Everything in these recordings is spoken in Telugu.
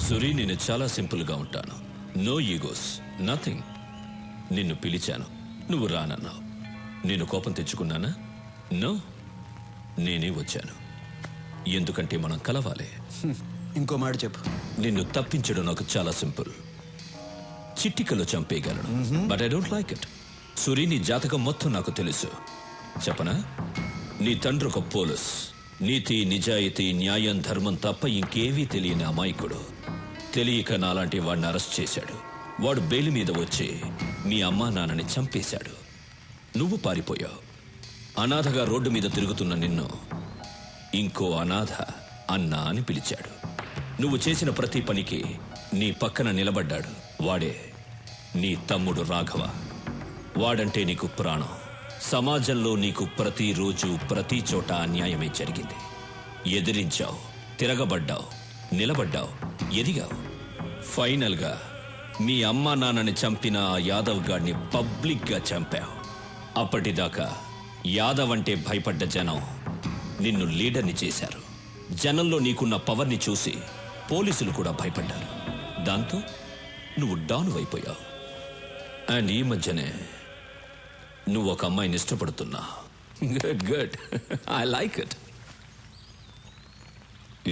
సురీ, నేను చాలా సింపుల్గా ఉంటాను. No egos, nothing. నిన్ను పిలిచాను, నువ్వు రానన్నావు. నేను కోపం తెచ్చుకున్నానా? నో, నేనే వచ్చాను. ఎందుకంటే మనం కలవాలి. ఇంకో మాట చెప్పు. నిన్ను తప్పించడం నాకు చాలా సింపుల్. చిట్టికలో చంపేయగలను, but I don't like it. సురీ, నీ జాతకం మొత్తం నాకు తెలుసు. చెప్పనా? నీ తండ్రి ఒక పోలీస్. నీతి, నిజాయితీ, న్యాయం, ధర్మం తప్ప ఇంకేవీ తెలియని అమాయకుడు. తెలియక నాలాంటి వాడిని అరెస్ట్ చేశాడు. వాడు బెయిల్ మీద వచ్చి మీ అమ్మా నాన్నని చంపేశాడు. నువ్వు పారిపోయావు. అనాథగా రోడ్డు మీద తిరుగుతున్న నిన్ను ఇంకో అనాథ అన్నా అని పిలిచాడు. నువ్వు చేసిన ప్రతి పనికి నీ పక్కన నిలబడ్డాడు. వాడే నీ తమ్ముడు రాఘవ. వాడంటే నీకు ప్రాణం. సమాజంలో నీకు ప్రతిరోజు ప్రతి చోట అన్యాయమే జరిగింది. ఎదిరించావు, తిరగబడ్డావు, నిలబడ్డావు, ఎదిగావు. ఫైనల్గా మీ అమ్మా నాన్నని చంపిన ఆ యాదవ్ గాడిని పబ్లిక్గా చంపావు. అప్పటిదాకా యాదవ్ అంటే భయపడ్డ జనం నిన్ను లీడర్ని చేశారు. జనంలో నీకున్న పవర్ని చూసి పోలీసులు కూడా భయపడ్డారు. దాంతో నువ్వు డాన్ అయిపోయావు. అండ్ ఈ మధ్యనే నువ్వు ఒక అమ్మాయిని ఇష్టపడుతున్నా. Good good, I like it.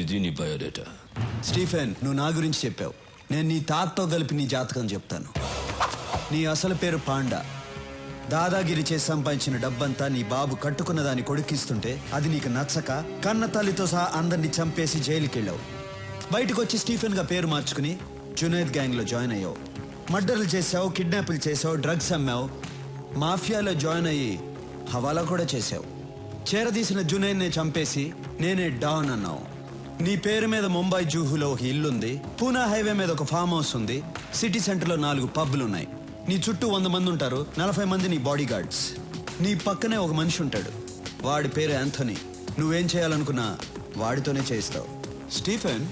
ఇది నీ బయోడేటా. స్టీఫెన్, నువ్వు నా గురించి చెప్పావు. నేను నీ తాతతో కలిపి నీ జాతకం చెప్తాను. నీ అసలు పేరు పాండా. దాదాగిరి చేసి సంపాదించిన డబ్బంతా నీ బాబు కట్టుకున్న దాన్ని కొడుకిస్తుంటే అది నీకు నచ్చక కన్న తల్లితో సహా అందరినీ చంపేసి జైలుకి వెళ్ళావు. బయటకు వచ్చి స్టీఫెన్గా పేరు మార్చుకుని జునైద్ గ్యాంగ్లో జాయిన్ అయ్యావు. మర్డర్లు చేసావు, కిడ్నాపులు చేసావు, డ్రగ్స్ అమ్మావు, మాఫియాలో జాయిన్ అయ్యి హవాలా కూడా చేసావు. చేరదీసిన జునైద్నే చంపేసి నేనే డాన్ అన్నావు. నీ పేరు మీద ముంబై జూహులో ఒక ఇల్లుంది, పూనా హైవే మీద ఒక ఫామ్ హౌస్ ఉంది, సిటీ సెంటర్లో 4 పబ్లున్నాయి. నీ చుట్టూ 100 మంది ఉంటారు, 40 మంది నీ బాడీ గార్డ్స్. నీ పక్కనే ఒక మనిషి ఉంటాడు, వాడి పేరు యాంథనీ. నువ్వేం చేయాలనుకున్నా వాడితోనే చేయిస్తావు. స్టీఫెన్,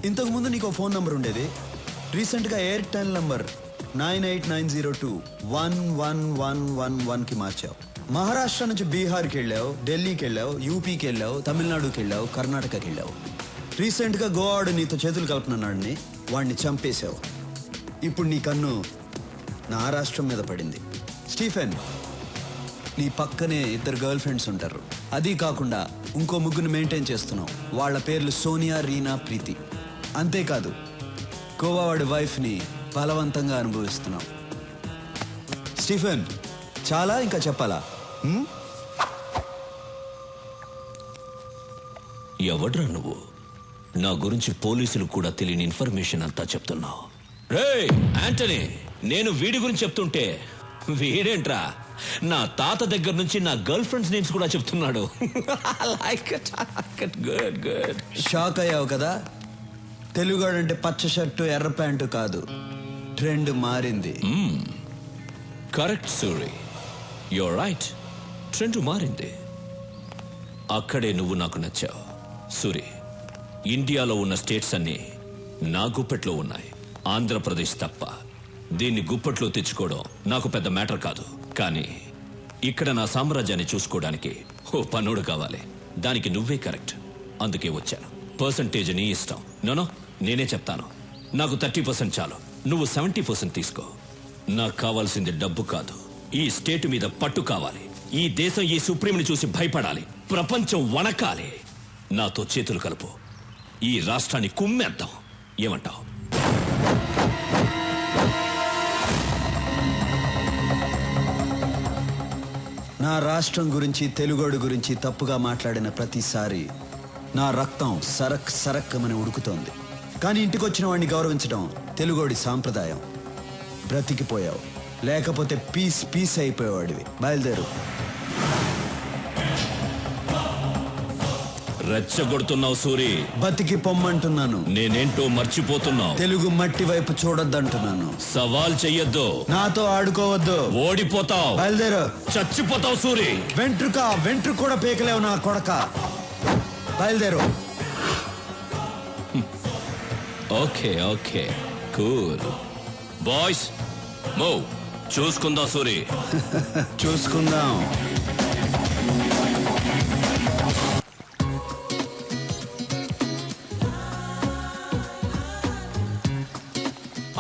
ఇంతకుముందు నీకు ఫోన్ నంబర్ ఉండేది. రీసెంట్గా ఎయిర్టెల్ నంబర్ 9890211111కి మార్చావు. మహారాష్ట్ర నుంచి బీహార్కి వెళ్ళావు, ఢిల్లీకి వెళ్ళావు, యూపీకి వెళ్ళావు, తమిళనాడుకి వెళ్ళావు, కర్ణాటకకి వెళ్ళావు. రీసెంట్గా గోవాడు నీతో చేతులు కలుపుతున్నాడిని, వాడిని చంపేశావు. ఇప్పుడు నీ కన్ను నా రాష్ట్రం మీద పడింది. స్టీఫెన్, నీ పక్కనే 2 గర్ల్ ఫ్రెండ్స్ ఉంటారు. అది కాకుండా ఇంకో 3 మెయింటైన్ చేస్తున్నావు. వాళ్ళ పేర్లు సోనియా, రీనా, ప్రీతి. అంతేకాదు, గోవావాడి వైఫ్ని బలవంతంగా అనుభవిస్తున్నావు. స్టీఫెన్, చాలా ఇంకా చెప్పాలా? ఎవడ్రా నువ్వు? నా గురించి పోలీసులు కూడా తెలియని ఇన్ఫర్మేషన్ అంతా చెప్తున్నావు. రేయ్ యాంటనీ, నేను వీడి గురించి చెప్తుంటే వీడేంట్రా నా తాత దగ్గర నుంచి నా గర్ల్ ఫ్రెండ్స్ నేమ్స్ కూడా చెప్తున్నాడు. Good good. షాక్ అయ్యావు కదా? తెలుగాడంటే పచ్చ షర్టు ఎర్ర ప్యాంటు కాదు, ట్రెండ్ మారింది. Correct Suri, you're right. Trend మారింది. అక్కడే నువ్వు నాకు నచ్చావు. సూరి, ఇండియాలో ఉన్న స్టేట్స్ అన్నీ నా గుప్పెట్లో ఉన్నాయి, ఆంధ్రప్రదేశ్ తప్ప. దీన్ని గుప్పట్లో తెచ్చుకోవడం నాకు పెద్ద మ్యాటర్ కాదు. కానీ ఇక్కడ నా సామ్రాజ్యాన్ని చూసుకోవడానికి ఓ పన్నుడు కావాలి. దానికి నువ్వే కరెక్ట్. అందుకే వచ్చాను. పర్సంటేజ్ నీ ఇష్టం. నోనో, నేనే చెప్తాను. నాకు 30% చాలు, నువ్వు 70% తీసుకో. నాకు కావాల్సింది డబ్బు కాదు, ఈ స్టేట్ మీద పట్టు కావాలి. ఈ దేశం ఈ సుప్రీంని చూసి భయపడాలి, ప్రపంచం వణకాలి. నాతో చేతులు కలుపు, ఈ రాష్ట్రాన్ని కుమ్మేద్దాం. ఏమంటావు? నా రాష్ట్రం గురించి, తెలుగోడు గురించి తప్పుగా మాట్లాడిన ప్రతిసారి నా రక్తం సరక్ సరక్కమని ఉడుకుతోంది. కానీ ఇంటికొచ్చిన వాడిని గౌరవించడం తెలుగోడి సాంప్రదాయం. బ్రతికిపోయావు, లేకపోతే పీస్ పీస్ అయిపోయేవాడివి. బయలుదేరు. రెచ్చగొడుతున్నావు సూరి. బతికి పొమ్మంటున్నాను. నేనేంటో మర్చిపోతున్నావు. తెలుగు మట్టి వైపు చూడొద్దంటున్నాను. సవాల్ చెయ్యొద్దు, నాతో ఆడుకోవద్దు. ఓడిపోతావు. బయలుదేరు. చచ్చిపోతావు సూరి. వెంట్రుక కూడా పీకలేవు నా కొడక. బయలుదేరు. Okay okay, cool boys, move. చూసుకుందాం సూరి.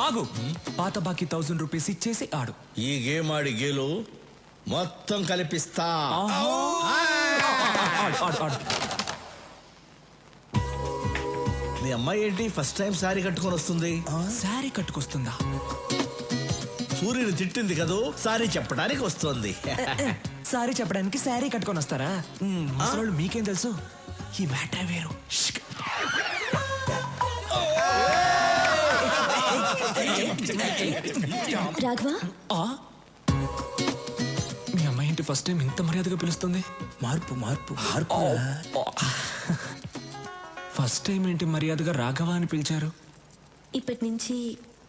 ఆగు. పాత బాకీ 1000 రూపీస్ ఇచ్చేసి ఆడు. ఈ గేమ్ ఆడి గేలు మొత్తం కలిపిస్తా. ఆడు ఆడు ఆడు. మీ అమ్మాయి ఏంటి ఫస్ట్ టైం సారీ కట్టుకొని వస్తుంది? శారీ కట్టుకొస్తుందా? సూర్యుని తిట్టింది కదూ, సారీ చెప్పడానికి వస్తుంది. సారీ చెప్పడానికి శారీ కట్టుకొని వస్తారా? అసలు మీకేం తెలుసు? ఈ మ్యాటర్ వేరు. రాఘవ, మీ అమ్మాయి ఏంటి ఫస్ట్ టైం ఇంత మర్యాదగా పిలుస్తుంది? మార్పు మార్పు మార్పు. ఫస్ట్ టైం ఏంటి మర్యాదగా రాఘవ అని పిలిచారు? ఇప్పటి నుంచి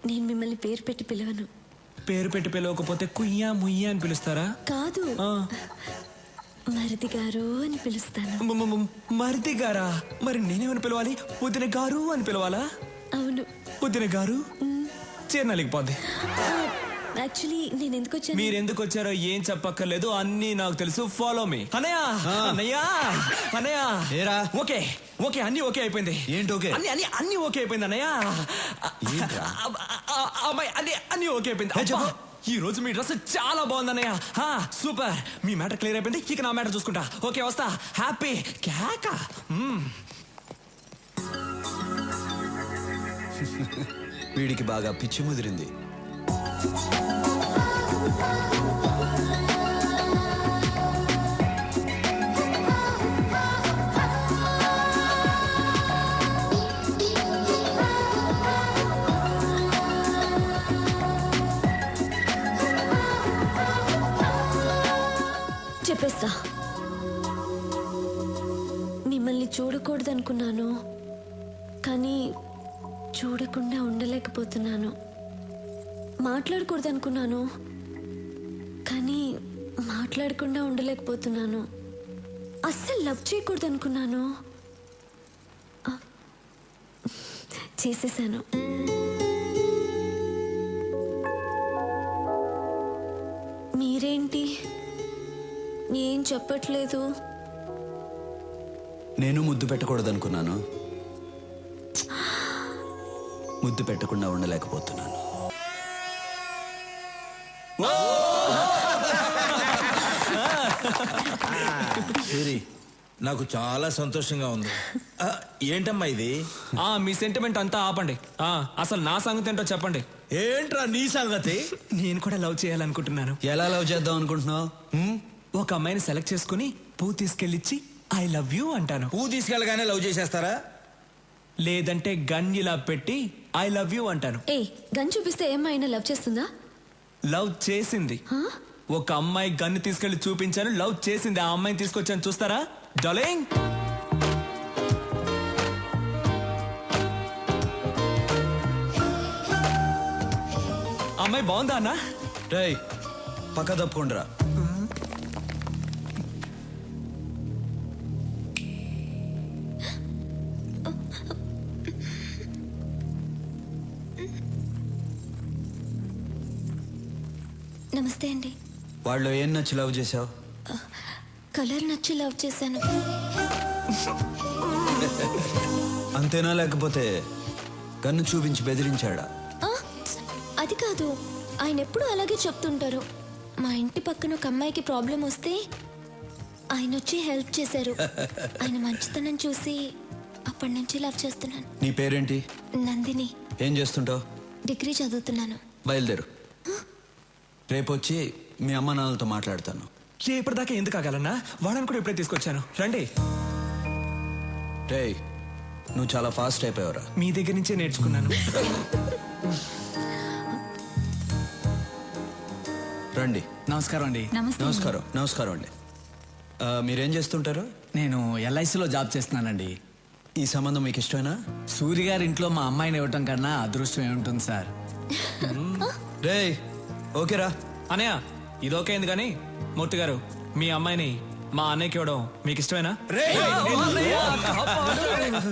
నేను మిమ్మల్ని పేరు పెట్టి పిలవను. పేరు పెట్టి పిలవకపోతే కుయ్యా ముయ్యా అని పిలుస్తారా? కాదు, ఆ. మరిది గారు అని పిలుస్తాను. మరిది గారా? మరి నేనేమని పిలవాలి? వదిన గారు అని పిలవాలా? అవును. వదిన గారు చేరనలేకపోద్ది. యాక్చువల్లీ నేను ఎందుకు వచ్చాను? మీరు ఎందుకు వచ్చారో ఏం చెప్పక్కర్లేదు, అన్నీ నాకు తెలుసు. Follow me. అన్నయ్య అన్నయ్య అన్నయ్య. ఏరా? ఓకే ఓకే, అన్ని ఓకే అయిపోయింది. ఏంటి ఓకే? అన్ని ఓకే అయిపోయింది అన్నయ్య. అమ్మాయి అన్ని ఓకే అయిపోయింది. అబ్బా, ఈ రోజు మీ డ్రెస్ చాలా బాగుంది అన్నయ్య. సూపర్. మీ మ్యాటర్ క్లియర్ అయిపోయింది. ఇక నా మ్యాటర్ చూసుకుంటా. ఓకే వస్తా. హ్యాపీ కేక. వీడికి బాగా పిచ్చి ముదిరింది. చెప్పేస్తా. మిమ్మల్ని చూడకూడదనుకున్నాను, కానీ చూడకుండా ఉండలేకపోతున్నాను. మాట్లాడకూడదనుకున్నాను, కానీ మాట్లాడకుండా ఉండలేకపోతున్నాను. అస్సలు లవ్ చేయకూడదనుకున్నాను, చేసేసాను. మీరేంటి ఏం చెప్పట్లేదు? నేను ముద్దు పెట్టకూడదనుకున్నాను, ముద్దు పెట్టకుండా ఉండలేకపోతున్నాను. సూరి, నాకు చాలా సంతోషంగా ఉంది. ఏంటమ్మా ఇది? మీ సెంటిమెంట్ అంతా ఆపండి. అసలు నా సంగతి ఏంటో చెప్పండి. ఏంట్రా నీ సంగతి? నేను కూడా లవ్ చేయాలనుకుంటున్నాను. ఎలా లవ్ చేద్దాం అనుకుంటున్నావు? ఒక అమ్మాయిని సెలెక్ట్ చేసుకుని పువ్వు తీసుకెళ్ళిచ్చి ఐ లవ్ యూ అంటాను. పువ్వు తీసుకెళ్ళగానే లవ్ చేసేస్తారా? లేదంటే గన్ ఇలా పెట్టి ఐ లవ్ యూ అంటాను. గన్ చూపిస్తే ఏమైనా లవ్ చేస్తుందా? లవ్ చేసింది. ఒక అమ్మాయి గన్ను తీసుకెళ్లి చూపించాను, లవ్ చేసింది. ఆ అమ్మాయిని తీసుకొచ్చాను, చూస్తారా డార్లింగ్? అమ్మాయి బాగుందా అన్న? రేయ్, పక్క తప్పుకుండ్రా. నమస్తే అండి. వాళ్ళు ఏం నచ్చి లవ్ చేసావు? కలర్ నచ్చి లవ్ చేశాను. అంతేనా, లేకపోతే గన్ను చూపించి బెదిరించాడా? అది కాదు, ఆయన ఎప్పుడు అలాగే చెప్తుంటారు. మా ఇంటి పక్కన ఒక అమ్మాయికి ప్రాబ్లం వస్తే ఆయన వచ్చి హెల్ప్ చేశారు. ఆయన మంచితనం చూసి అప్పటి నుంచి లవ్ చేస్తున్నాను. నీ పేరేంటి? నందిని. ఏం చేస్తుంటావు? డిగ్రీ చదువుతున్నాను. బయలుదేరు. రేపు వచ్చి మీ అమ్మ నాన్నలతో మాట్లాడతాను. రేపటిదాకా ఎందుకు ఆగాలన్నా? వాడని కూడా ఇప్పుడే తీసుకొచ్చాను, రండి. రేయ్, నువ్వు చాలా ఫాస్ట్ అయిపోయావురా. మీ దగ్గర నుంచే నేర్చుకున్నాను. రండి. నమస్కారం అండి. నమస్కారం. నమస్కారం అండి. మీరేం చేస్తుంటారు? నేను ఎల్ఐసిలో జాబ్ చేస్తున్నానండి. ఈ సంబంధం మీకు ఇష్టమేనా? సూర్య గారి ఇంట్లో మా అమ్మాయిని ఇవ్వటం కన్నా అదృష్టం ఏముంటుంది సార్? రేయ్, ఓకేరా? అనయ్య, ఇది ఓకే అయింది, కానీ మూర్తి గారు, మీ అమ్మాయిని మా అన్నయ్యకి ఇవ్వడం మీకు ఇష్టమేనా?